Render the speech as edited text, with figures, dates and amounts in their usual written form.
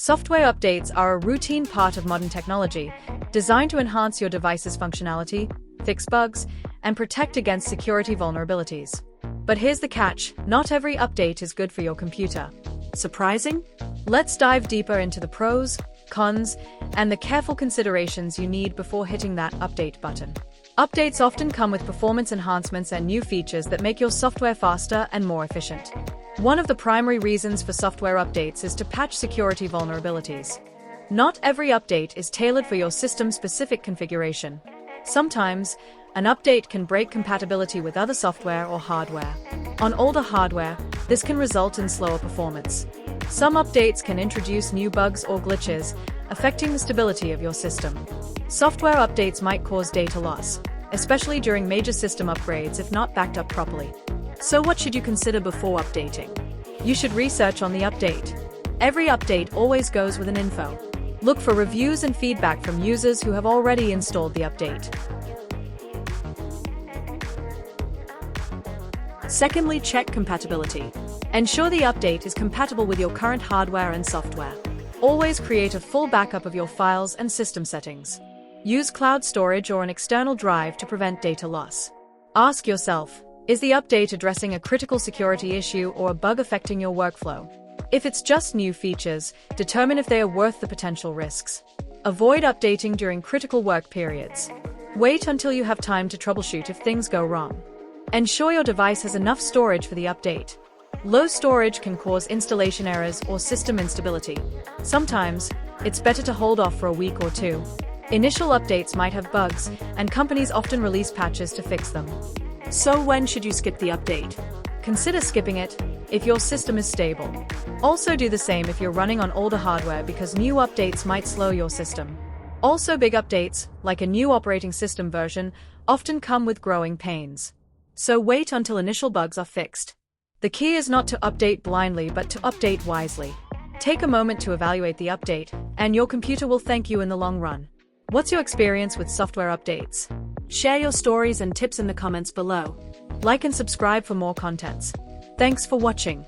Software updates are a routine part of modern technology, designed to enhance your device's functionality, fix bugs, and protect against security vulnerabilities. But here's the catch: not every update is good for your computer. Surprising? Let's dive deeper into the pros, cons, and the careful considerations you need before hitting that update button. Updates often come with performance enhancements and new features that make your software faster and more efficient. One of the primary reasons for software updates is to patch security vulnerabilities. Not every update is tailored for your system-specific configuration. Sometimes, an update can break compatibility with other software or hardware. On older hardware, this can result in slower performance. Some updates can introduce new bugs or glitches, affecting the stability of your system. Software updates might cause data loss, especially during major system upgrades if not backed up properly. So what should you consider before updating? You should research on the update. Every update always goes with an info. Look for reviews and feedback from users who have already installed the update. Secondly, check compatibility. Ensure the update is compatible with your current hardware and software. Always create a full backup of your files and system settings. Use cloud storage or an external drive to prevent data loss. Ask yourself, is the update addressing a critical security issue or a bug affecting your workflow? If it's just new features, determine if they are worth the potential risks. Avoid updating during critical work periods. Wait until you have time to troubleshoot if things go wrong. Ensure your device has enough storage for the update. Low storage can cause installation errors or system instability. Sometimes, it's better to hold off for a week or two. Initial updates might have bugs, and companies often release patches to fix them. So when should you skip the update? Consider skipping it if your system is stable. Also do the same if you're running on older hardware because new updates might slow your system. Also, big updates, like a new operating system version, often come with growing pains. So wait until initial bugs are fixed. The key is not to update blindly but to update wisely. Take a moment to evaluate the update, and your computer will thank you in the long run. What's your experience with software updates? Share your stories and tips in the comments below. Like and subscribe for more contents. Thanks for watching.